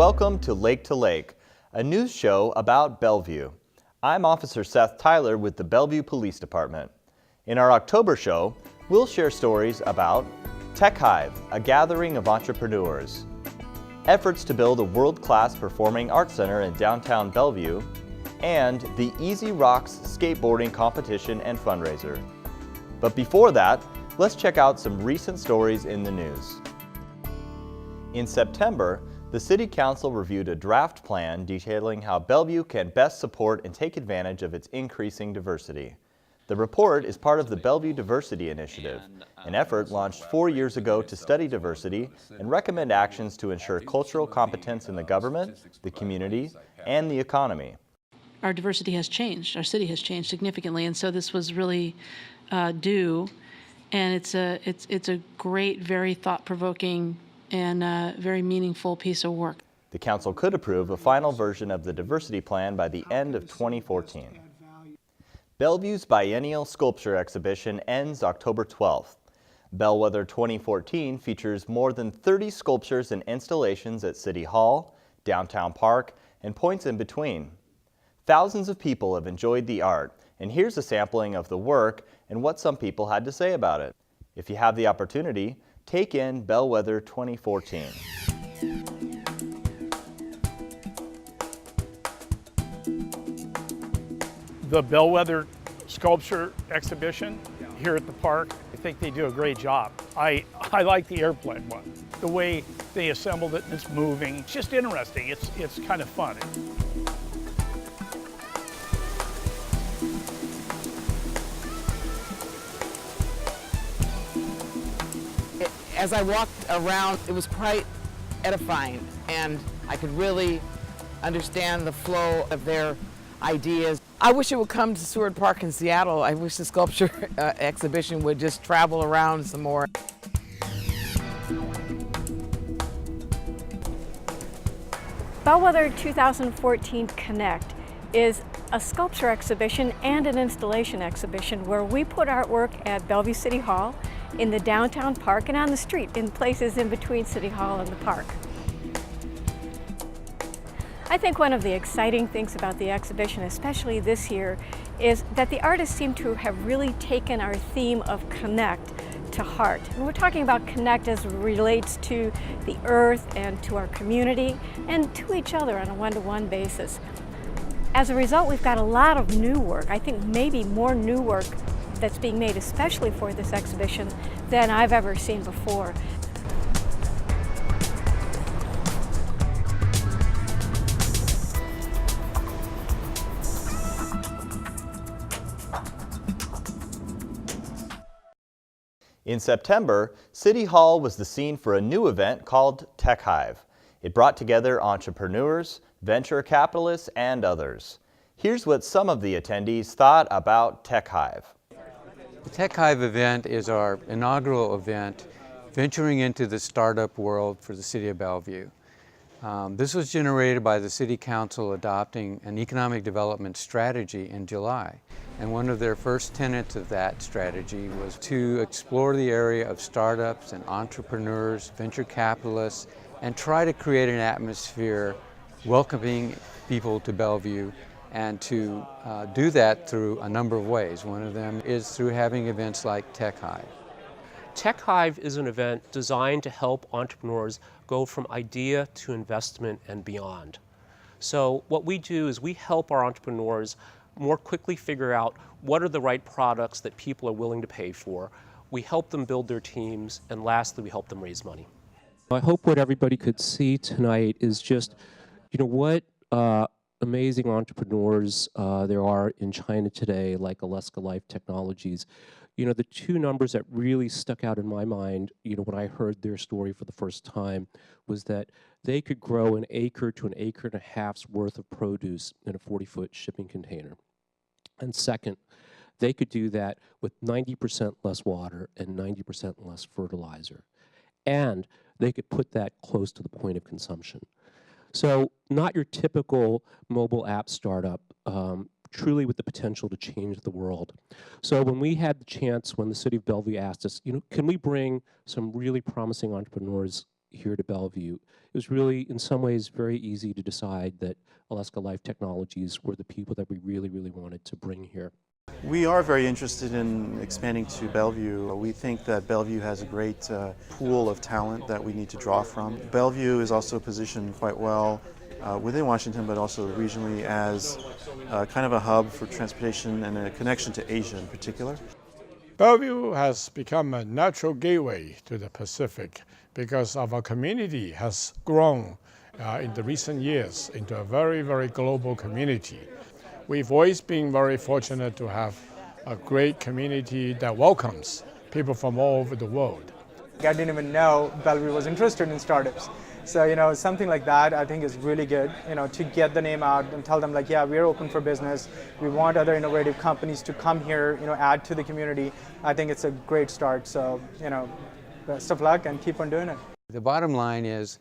welcome to Lake, a news show about Bellevue. I'm Officer Seth Tyler with the Bellevue Police Department. In our October show, we'll share stories about Tech Hive, a gathering of entrepreneurs, efforts to build a world-class performing arts center in downtown Bellevue, and the Easy Rocks skateboarding competition and fundraiser. But before that, let's check out some recent stories in the news. In September, the City Council reviewed a draft plan detailing how Bellevue can best support and take advantage of its increasing diversity. The report is part of the Bellevue Diversity Initiative, an effort launched 4 years ago to study diversity and recommend actions to ensure cultural competence in the government, the community, and the economy. Our diversity has changed, our city has changed significantly, and so this was really due, and it's a great, very thought-provoking and very meaningful piece of work. The council could approve a final version of the diversity plan by the end of 2014. Bellevue's biennial sculpture exhibition ends October 12th. Bellwether 2014 features more than 30 sculptures and installations at City Hall, Downtown Park, and points in between. Thousands of people have enjoyed the art, and here's a sampling of the work and what some people had to say about it. If you have the opportunity, take in Bellwether 2014. The Bellwether sculpture exhibition here at the park, I think they do a great job. I like the airplane one. The way they assembled it and it's moving, it's just interesting. It's kind of fun. As I walked around, it was quite edifying, and I could really understand the flow of their ideas. I wish it would come to Seward Park in Seattle. I wish the sculpture exhibition would just travel around some more. Bellwether 2014 Connect is a sculpture exhibition and an installation exhibition where we put artwork at Bellevue City Hall, in the downtown park, and on the street in places in between City Hall and the park. I think one of the exciting things about the exhibition, especially this year, is that the artists seem to have really taken our theme of connect to heart. And we're talking about connect as it relates to the earth and to our community and to each other on a one-to-one basis. As a result, we've got a lot of new work. I think maybe more new work that's being made especially for this exhibition than I've ever seen before. In September, City Hall was the scene for a new event called Tech Hive. It brought together entrepreneurs, venture capitalists, and others. Here's what some of the attendees thought about Tech Hive. The Tech Hive event is our inaugural event venturing into the startup world for the City of Bellevue. This was generated by the City Council adopting an economic development strategy in July. And one of their first tenets of that strategy was to explore the area of startups and entrepreneurs, venture capitalists, and try to create an atmosphere welcoming people to Bellevue, and to do that through a number of ways. One of them is through having events like Tech Hive. Tech Hive is an event designed to help entrepreneurs go from idea to investment and beyond. So what we do is we help our entrepreneurs more quickly figure out what are the right products that people are willing to pay for. We help them build their teams, and lastly, we help them raise money. I hope what everybody could see tonight is just, what amazing entrepreneurs there are in China today, like Alaska Life Technologies. The two numbers that really stuck out in my mind, when I heard their story for the first time, was that they could grow an acre to an acre and a half's worth of produce in a 40-foot shipping container. And second, they could do that with 90% less water and 90% less fertilizer. And they could put that close to the point of consumption. So not your typical mobile app startup, truly with the potential to change the world. So when we had the chance, when the City of Bellevue asked us, can we bring some really promising entrepreneurs here to Bellevue, it was really, in some ways, very easy to decide that Alaska Life Technologies were the people that we really, really wanted to bring here. We are very interested in expanding to Bellevue. We think that Bellevue has a great pool of talent that we need to draw from. Bellevue is also positioned quite well within Washington, but also regionally as kind of a hub for transportation and a connection to Asia in particular. Bellevue has become a natural gateway to the Pacific because our community has grown in the recent years into a very, very global community. We've always been very fortunate to have a great community that welcomes people from all over the world. I didn't even know Bellevue was interested in startups. So, something like that I think is really good, to get the name out and tell them like, yeah, we're open for business. We want other innovative companies to come here, add to the community. I think it's a great start. So, best of luck and keep on doing it. The bottom line is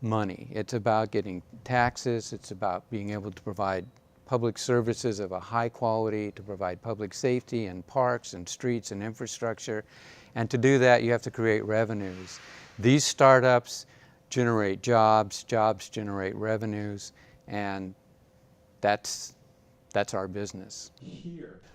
money. It's about getting taxes. It's about being able to provide public services of a high quality, to provide public safety and parks and streets and infrastructure. And to do that, you have to create revenues. These startups generate jobs, jobs generate revenues, and that's our business.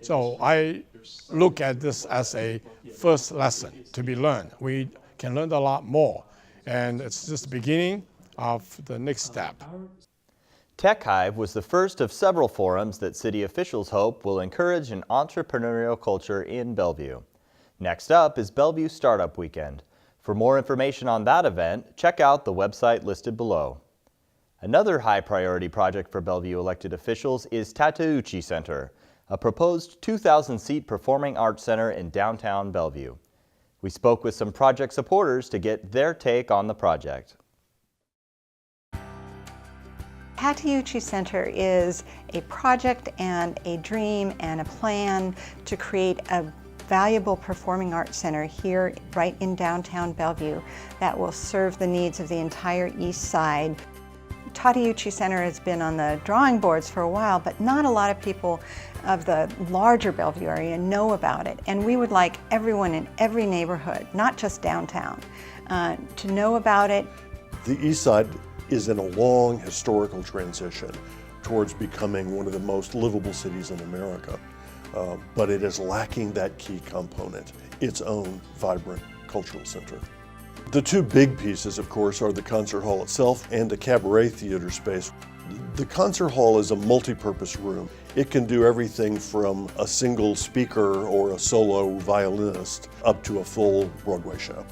So I look at this as a first lesson to be learned. We can learn a lot more, and it's just the beginning of the next step. Tech Hive was the first of several forums that city officials hope will encourage an entrepreneurial culture in Bellevue. Next up is Bellevue Startup Weekend. For more information on that event, check out the website listed below. Another high-priority project for Bellevue elected officials is Tateuchi Center, a proposed 2,000-seat performing arts center in downtown Bellevue. We spoke with some project supporters to get their take on the project. Tateuchi Center is a project and a dream and a plan to create a valuable performing arts center here right in downtown Bellevue that will serve the needs of the entire east side. Tateuchi Center has been on the drawing boards for a while, but not a lot of people of the larger Bellevue area know about it. And we would like everyone in every neighborhood, not just downtown, to know about it. The east side is in a long historical transition towards becoming one of the most livable cities in America. But it is lacking that key component, its own vibrant cultural center. The two big pieces, of course, are the concert hall itself and the cabaret theater space. The concert hall is a multi-purpose room. It can do everything from a single speaker or a solo violinist up to a full Broadway show.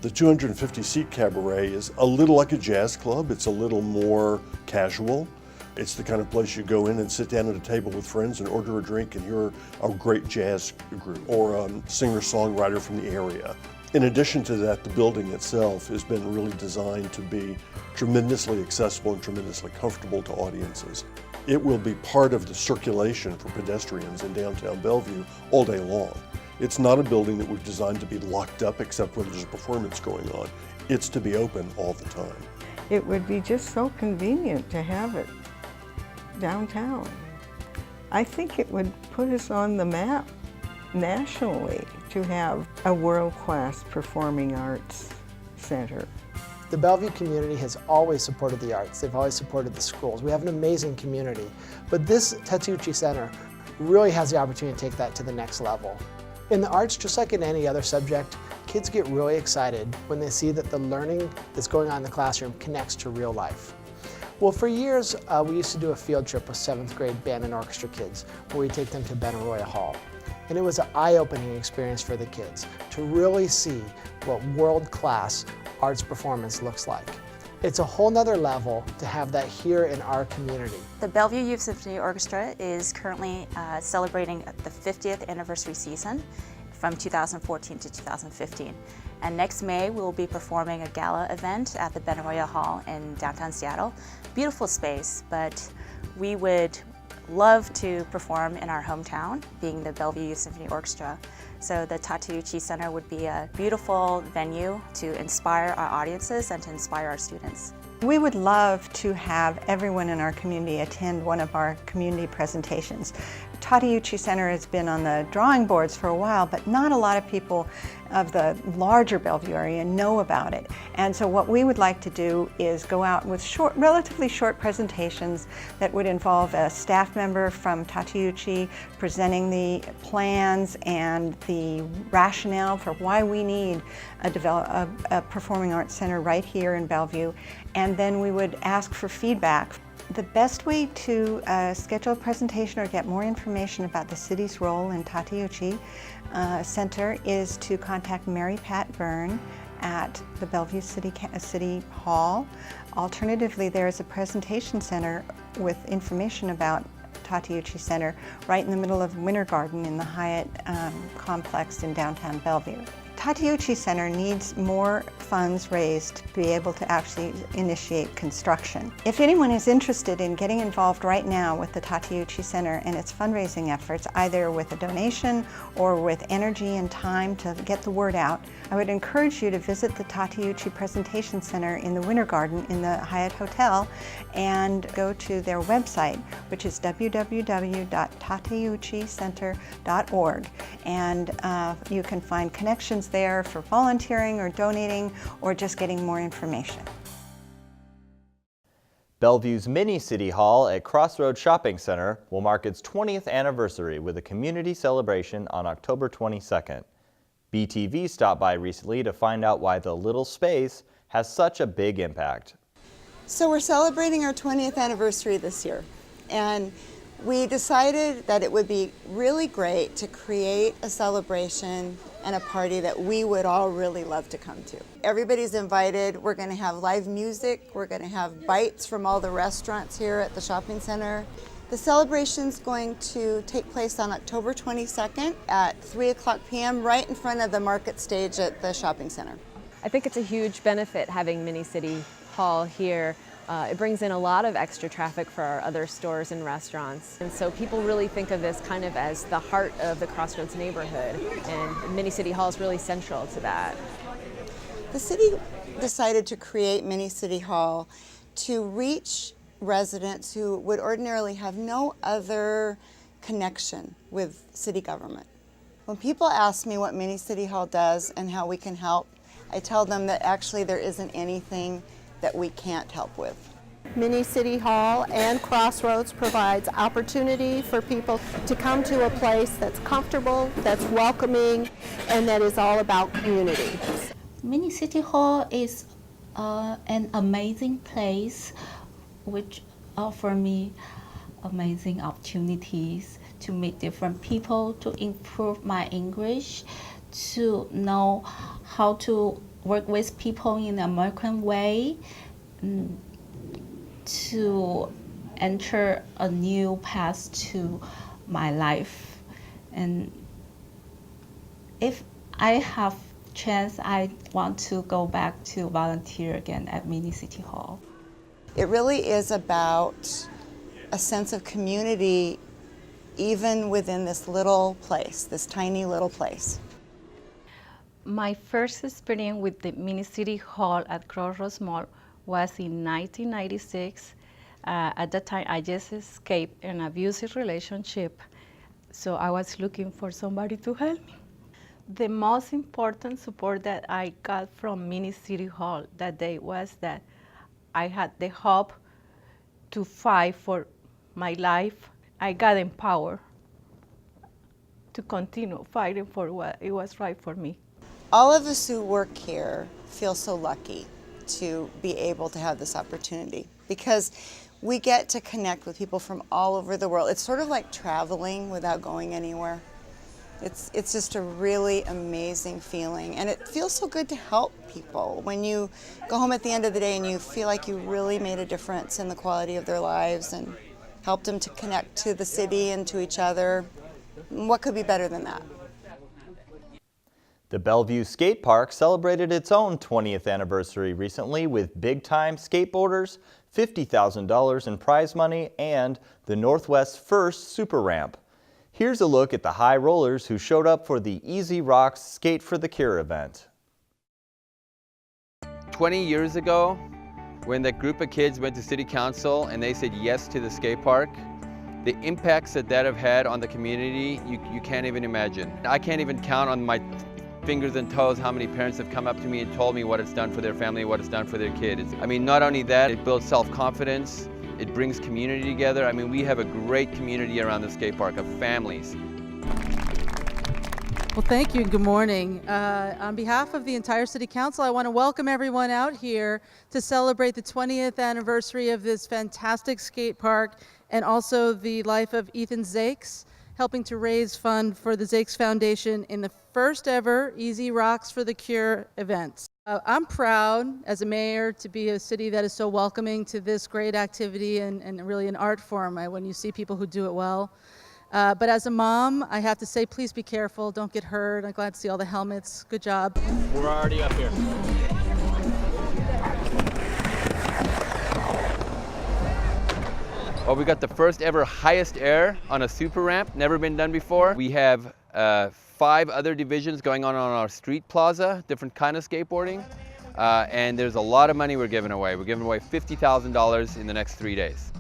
The 250-seat cabaret is a little like a jazz club. It's a little more casual. It's the kind of place you go in and sit down at a table with friends and order a drink and hear a great jazz group or a singer-songwriter from the area. In addition to that, the building itself has been really designed to be tremendously accessible and tremendously comfortable to audiences. It will be part of the circulation for pedestrians in downtown Bellevue all day long. It's not a building that we've designed to be locked up except when there's a performance going on. It's to be open all the time. It would be just so convenient to have it downtown. I think it would put us on the map nationally to have a world-class performing arts center. The Bellevue community has always supported the arts. They've always supported the schools. We have an amazing community. But this Tateuchi Center really has the opportunity to take that to the next level. In the arts, just like in any other subject, kids get really excited when they see that the learning that's going on in the classroom connects to real life. Well, for years, we used to do a field trip with 7th grade band and orchestra kids where we take them to Benaroya Hall. And it was an eye-opening experience for the kids to really see what world-class arts performance looks like. It's a whole nother level to have that here in our community. The Bellevue Youth Symphony Orchestra is currently celebrating the 50th anniversary season from 2014 to 2015. And next May, we will be performing a gala event at the Benaroya Hall in downtown Seattle. Beautiful space, but we would love to perform in our hometown, being the Bellevue Youth Symphony Orchestra. So the Tateuchi Center would be a beautiful venue to inspire our audiences and to inspire our students. We would love to have everyone in our community attend one of our community presentations. Tateuchi Center has been on the drawing boards for a while, but not a lot of people of the larger Bellevue area know about it. And so what we would like to do is go out with relatively short presentations that would involve a staff member from Tateuchi presenting the plans and the rationale for why we need a performing arts center right here in Bellevue. And then we would ask for feedback. The best way to schedule a presentation or get more information about the city's role in Tateuchi Center is to contact Mary Pat Byrne at the Bellevue City Hall. Alternatively, there is a presentation center with information about Tateuchi Center right in the middle of Winter Garden in the Hyatt complex in downtown Bellevue. Tateuchi Center needs more funds raised to be able to actually initiate construction. If anyone is interested in getting involved right now with the Tateuchi Center and its fundraising efforts, either with a donation or with energy and time to get the word out, I would encourage you to visit the Tateuchi Presentation Center in the Winter Garden in the Hyatt Hotel and go to their website, which is www.tateuchicenter.org. And you can find connections there for volunteering or donating or just getting more information. Bellevue's mini City Hall at Crossroads Shopping Center will mark its 20th anniversary with a community celebration on October 22nd. BTV stopped by recently to find out why the little space has such a big impact. So we're celebrating our 20th anniversary this year, and we decided that it would be really great to create a celebration and a party that we would all really love to come to. Everybody's invited. We're going to have live music. We're going to have bites from all the restaurants here at the shopping center. The celebration's going to take place on October 22nd at 3:00 p.m. right in front of the market stage at the shopping center. I think it's a huge benefit having Mini City Hall here. It brings in a lot of extra traffic for our other stores and restaurants. And so people really think of this kind of as the heart of the Crossroads neighborhood, and Mini City Hall is really central to that. The city decided to create Mini City Hall to reach residents who would ordinarily have no other connection with city government. When people ask me what Mini City Hall does and how we can help, I tell them that actually there isn't anything that we can't help with. Mini City Hall and Crossroads provides opportunity for people to come to a place that's comfortable, that's welcoming, and that is all about community. Mini City Hall is an amazing place which offer me amazing opportunities to meet different people, to improve my English, to know how to work with people in the American way, to enter a new path to my life. And if I have chance, I want to go back to volunteer again at Mini City Hall. It really is about a sense of community even within this little place, this tiny little place. My first experience with the Mini City Hall at Crossroads Mall was in 1996. At that time, I just escaped an abusive relationship, so I was looking for somebody to help me. The most important support that I got from Mini City Hall that day was that I had the hope to fight for my life. I got empowered to continue fighting for what it was right for me. All of us who work here feel so lucky to be able to have this opportunity because we get to connect with people from all over the world. It's sort of like traveling without going anywhere. It's just a really amazing feeling, and it feels so good to help people when you go home at the end of the day and you feel like you really made a difference in the quality of their lives and helped them to connect to the city and to each other. What could be better than that? The Bellevue Skate Park celebrated its own 20th anniversary recently with big-time skateboarders, $50,000 in prize money, and the Northwest's first super ramp. Here's a look at the high rollers who showed up for the Easy Rocks Skate for the Cure event. 20 years ago, when that group of kids went to City Council and they said yes to the skate park, the impacts that have had on the community, you can't even imagine. I can't even count on my fingers and toes how many parents have come up to me and told me what it's done for their family, what it's done for their kids. I mean, not only that, it builds self-confidence, it brings community together. I mean, we have a great community around the skate park of families. Well, thank you and good morning. On behalf of the entire City Council, I want to welcome everyone out here to celebrate the 20th anniversary of this fantastic skate park and also the life of Ethan Zakes, helping to raise funds for the Zakes Foundation in the first ever Easy Rocks for the Cure events. I'm proud as a mayor to be a city that is so welcoming to this great activity and really an art form when you see people who do it well. But as a mom, I have to say, please be careful, don't get hurt. I'm glad to see all the helmets. Good job. We're already up here. Well, we got the first ever highest air on a super ramp, never been done before. We have 5 other divisions going on our street plaza, different kind of skateboarding. And there's a lot of money we're giving away. We're giving away $50,000 in the next 3 days.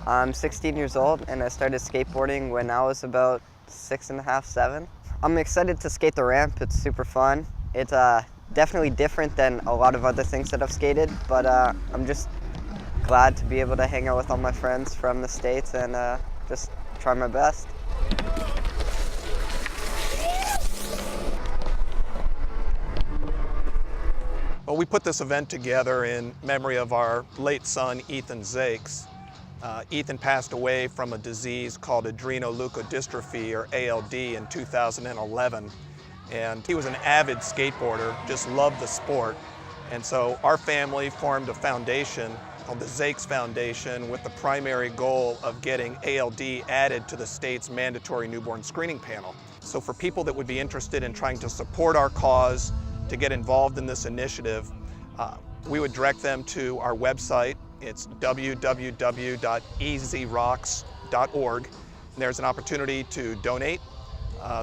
I'm 16 years old and I started skateboarding when I was about 6.5, 7. I'm excited to skate the ramp. It's super fun. It's definitely different than a lot of other things that I've skated, but I'm just glad to be able to hang out with all my friends from the States and just try my best. Well, we put this event together in memory of our late son, Ethan Zakes. Ethan passed away from a disease called adrenoleukodystrophy, or ALD, in 2011. And he was an avid skateboarder, just loved the sport. And so our family formed a foundation called the Zakes Foundation with the primary goal of getting ALD added to the state's mandatory newborn screening panel. So for people that would be interested in trying to support our cause, to get involved in this initiative, we would direct them to our website. It's www.easyrocks.org. There's an opportunity to donate.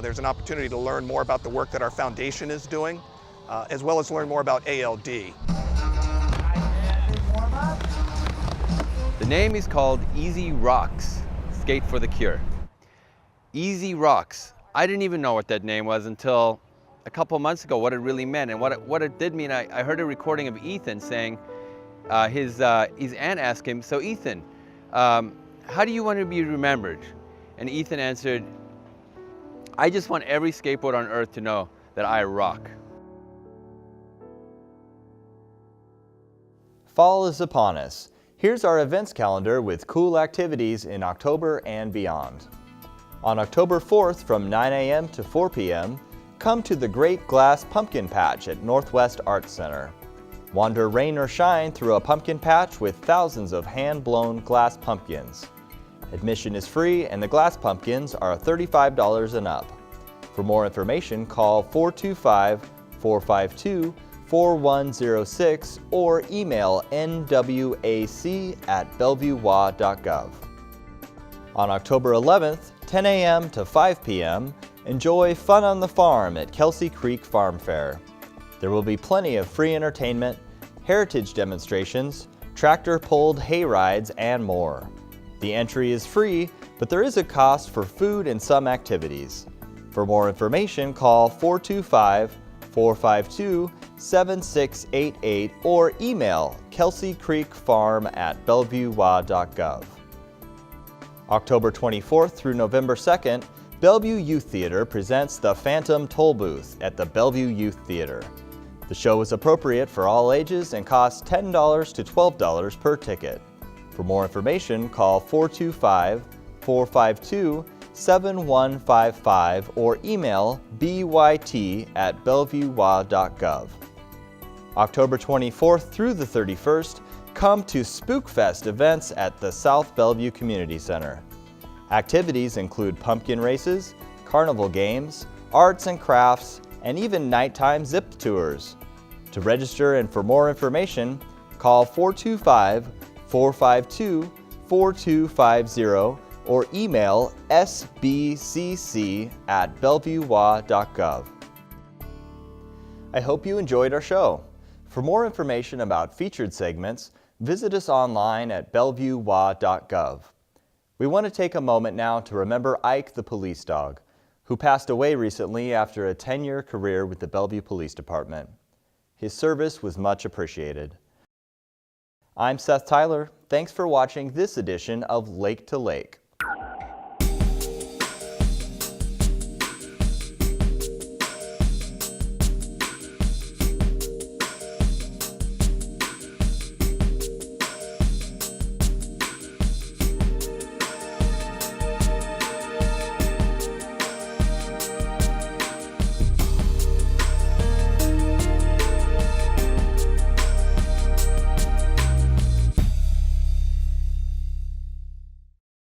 There's an opportunity to learn more about the work that our foundation is doing, as well as learn more about ALD. The name is called Easy Rocks, Skate for the Cure. Easy Rocks. I didn't even know what that name was until a couple months ago, what it really meant. And what it did mean, I heard a recording of Ethan saying, his aunt asked him, so Ethan, how do you want to be remembered? And Ethan answered, I just want every skateboarder on earth to know that I rock. Fall is upon us. Here's our events calendar with cool activities in October and beyond. On October 4th from 9 a.m. to 4 p.m., come to the Great Glass Pumpkin Patch at Northwest Arts Center. Wander rain or shine through a pumpkin patch with thousands of hand-blown glass pumpkins. Admission is free and the glass pumpkins are $35 and up. For more information, call 425-452-4106 or email nwac@bellevuewa.gov. On October 11th, 10 a.m. to 5 p.m., enjoy Fun on the Farm at Kelsey Creek Farm Fair. There will be plenty of free entertainment, heritage demonstrations, tractor-pulled hay rides, and more. The entry is free, but there is a cost for food and some activities. For more information, call 425-452-7688 or email kelseycreekfarm@bellevuewa.gov. October 24th through November 2nd, Bellevue Youth Theater presents The Phantom Toll Booth at the Bellevue Youth Theater. The show is appropriate for all ages and costs $10 to $12 per ticket. For more information, call 425-452-7155 or email byt@bellevuewa.gov. October 24th through the 31st, come to Spookfest events at the South Bellevue Community Center. Activities include pumpkin races, carnival games, arts and crafts, and even nighttime zip tours. To register and for more information, call 425-452-4250 or email sbcc@bellevuewa.gov. I hope you enjoyed our show. For more information about featured segments, visit us online at bellevuewa.gov. We want to take a moment now to remember Ike the police dog, who passed away recently after a 10-year career with the Bellevue Police Department. His service was much appreciated. I'm Seth Tyler. Thanks for watching this edition of Lake to Lake.